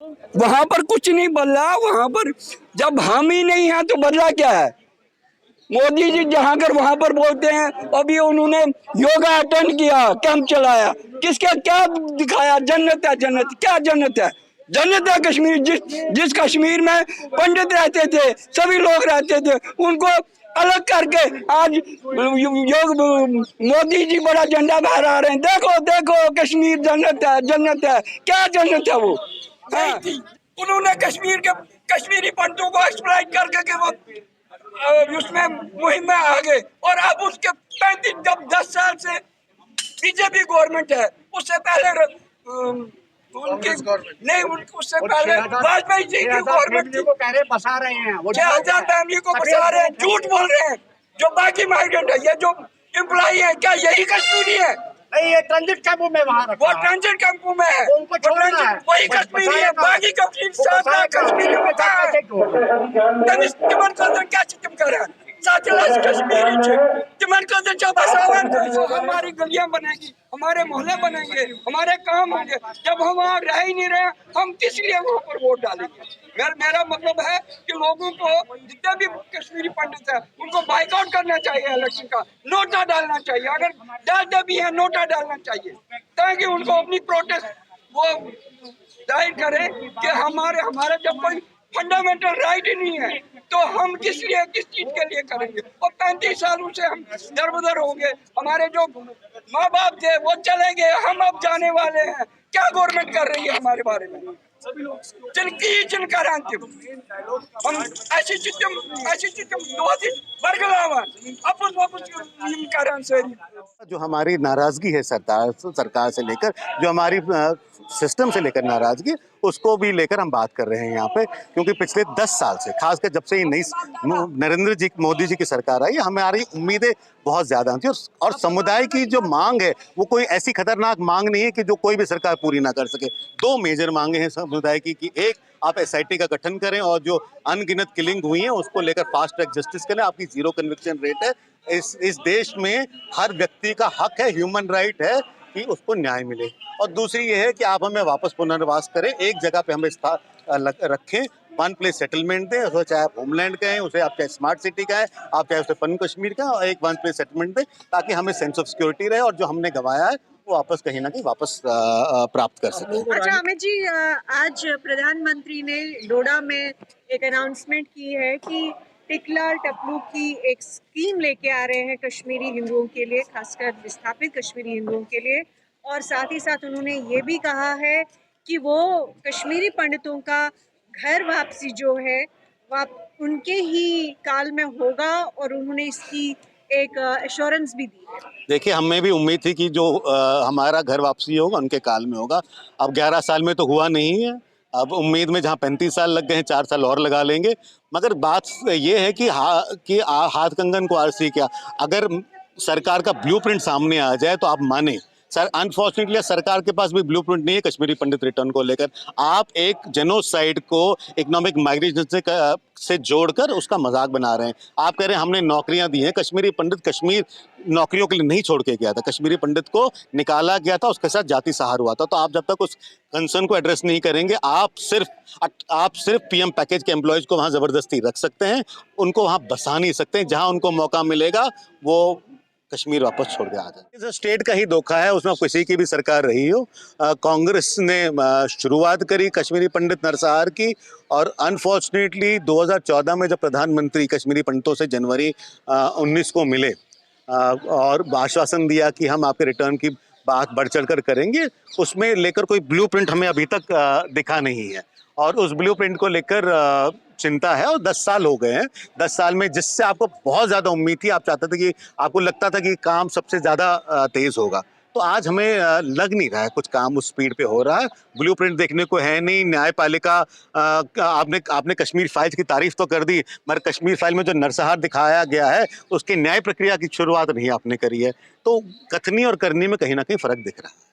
वहां पर कुछ नहीं बदला। वहां पर जब हम ही नहीं हैं तो बदला क्या है? मोदी जी जहां कर वहां पर बोलते हैं। अभी उन्होंने योगा अटेंड किया, कैंप चलाया, किसके क्या दिखाया? जन्नत है, जन्नत क्या जन्नत है? जन्नत है कश्मीर। जिस कश्मीर में पंडित रहते थे, सभी लोग रहते थे, उनको अलग करके आज योग मोदी जी बड़ा झंडा फहरा रहे हैं। देखो देखो कश्मीर जन्नत है, जन्नत है। क्या जन्नत है वो? हाँ, उन्होंने कश्मीर के कश्मीरी पंडितों को एक्सप्लॉइट करके वो उसमें मुहिम में आ गए। और अब उसके 35 जब 10 साल से बीजेपी गवर्नमेंट है, उससे पहले उनकी नहीं, उससे पहले वाजपेयी जी की गवर्नमेंट थी। बसा रहे हैं 6,000 फैमिली को बसा रहे हैं, झूठ बोल रहे हैं। जो बाकी माइग्रेंट है, ये जो एम्प्लॉई है, क्या यही कश्मीरी है? नहीं, ये ट्रांजिट कैंपों में वहाँ रखा वो ट्रांजिट कैंपों में है, उनको छोड़ना है। वही कश्मीरी है। बाकी कश्मीर कश्मीरी होता है। तिमन क्या तुम कर रहे हैं? कश्मीरी तिमन हमारी गलियां बनेगी, हमारे मोहल्ले बनेंगे, हमारे काम होंगे। जब हम वहाँ रह ही नहीं रहे, हम किस लिए वहाँ पर वोट डालेंगे? मेरा मतलब है कि लोगों को, जितने भी कश्मीरी पंडित है, उनको बाइकआउट करना चाहिए इलेक्शन का, नोटा डालना चाहिए। अगर डालते भी है, नोटा डालना चाहिए, ताकि उनको अपनी प्रोटेस्ट वो जाहिर करें कि हमारे जब कोई फंडामेंटल राइट ही नहीं है, तो हम किस चीज के लिए करेंगे? और 35 सालों से हम दरबदर हो गए। हमारे जो माँ बाप थे वो चले गए, हम अब जाने वाले हैं। क्या गवर्नमेंट कर रही है हमारे बारे में? जिनका अंतिम हम ऐसी चित्तम बरगलावा अपुस वापस जो हमारी नाराजगी है सरकार से लेकर, जो हमारी सिस्टम से लेकर नाराजगी, उसको भी लेकर हम बात कर रहे हैं यहाँ पे। क्योंकि पिछले 10 साल से, खासकर जब से ये नई नरेंद्र मोदी जी की सरकार आई, हमारी उम्मीदें बहुत ज्यादा थी। और समुदाय की जो मांग है, वो कोई ऐसी खतरनाक मांग नहीं है कि जो कोई भी सरकार पूरी ना कर सके। 2 मेजर मांगे हैं समुदाय की कि एक, आप SIT का गठन करें और जो अनगिनत किलिंग हुई है उसको लेकर फास्ट ट्रैक जस्टिस करें। आपकी 0 कन्विक्शन रेट है। इस देश में हर व्यक्ति का हक है, ह्यूमन राइट है कि उसको न्याय मिले। और दूसरी ये है कि आप हमें वापस पुनर्वास करें, एक जगह पे हमें रखें, वन प्लेस सेटलमेंट दें। उसे चाहे आप होमलैंड कहें, उसे आप चाहे स्मार्ट सिटी का है, आप चाहे उसे पन कश्मीर का, और एक वन प्लेस सेटलमेंट दें, ताकि हमें सेंस ऑफ सिक्योरिटी रहे और जो हमने गंवाया है वो वापस कहीं ना कहीं वापस प्राप्त कर सकें। अच्छा अमित जी, आज प्रधानमंत्री ने डोडा में एक अनाउंसमेंट की है कि टिकला टपलू की एक स्कीम लेके आ रहे हैं कश्मीरी हिंदुओं के लिए, खासकर विस्थापित कश्मीरी हिंदुओं के लिए। और साथ ही साथ उन्होंने ये भी कहा है कि वो कश्मीरी पंडितों का घर वापसी जो है वह उनके ही काल में होगा, और उन्होंने इसकी एक एश्योरेंस भी दी है। देखिए, हमें भी उम्मीद थी कि जो हमारा घर वापसी होगा उनके काल में होगा। अब 11 साल में तो हुआ नहीं है। अब उम्मीद में जहाँ 35 साल लग गए हैं, 4 साल और लगा लेंगे। मगर बात ये है कि हाथ कंगन को आरसी क्या, अगर सरकार का ब्लूप्रिंट सामने आ जाए तो आप माने। सर, अनफॉर्चुनेटली सरकार के पास भी ब्लूप्रिंट नहीं है कश्मीरी पंडित रिटर्न को लेकर। आप एक जेनोसाइड को इकोनॉमिक माइग्रेशन से जोड़कर उसका मजाक बना रहे हैं। आप कह रहे हैं हमने नौकरियां दी हैं। कश्मीरी पंडित कश्मीर नौकरियों के लिए नहीं छोड़ के गया था, कश्मीरी पंडित को निकाला गया था, उसके साथ जाति सहार हुआ था। तो आप जब तक उस कंसर्न को एड्रेस नहीं करेंगे, आप सिर्फ PM पैकेज के एम्प्लॉयज को वहां जबरदस्ती रख सकते हैं, उनको वहां बसा नहीं सकते। जहां उनको मौका मिलेगा वो कश्मीर वापस छोड़ के आ जाए। स्टेट का ही धोखा है, उसमें किसी की भी सरकार रही हो। कांग्रेस ने शुरुआत करी कश्मीरी पंडित नरसंहार की, और अनफॉर्चुनेटली 2014 में जब प्रधानमंत्री कश्मीरी पंडितों से जनवरी 19 को मिले और आश्वासन दिया कि हम आपके रिटर्न की बात बढ़ चढ़ कर करेंगे, उसमें लेकर कोई ब्लूप्रिंट हमें अभी तक दिखा नहीं है। और उस ब्लूप्रिंट को लेकर चिंता है। और 10 साल हो गए हैं। 10 साल में जिससे आपको बहुत ज़्यादा उम्मीद थी, आप चाहते थे कि, आपको लगता था कि काम सबसे ज़्यादा तेज़ होगा, तो आज हमें लग नहीं रहा है कुछ काम उस स्पीड पे हो रहा है। ब्लूप्रिंट देखने को है नहीं। न्यायपालिका, आपने कश्मीर फाइल्स की तारीफ तो कर दी, मगर कश्मीर फाइल में जो नरसंहार दिखाया गया है उसकी न्याय प्रक्रिया की शुरुआत नहीं आपने करी है। तो कथनी और करनी में कहीं ना कहीं फ़र्क दिख रहा है।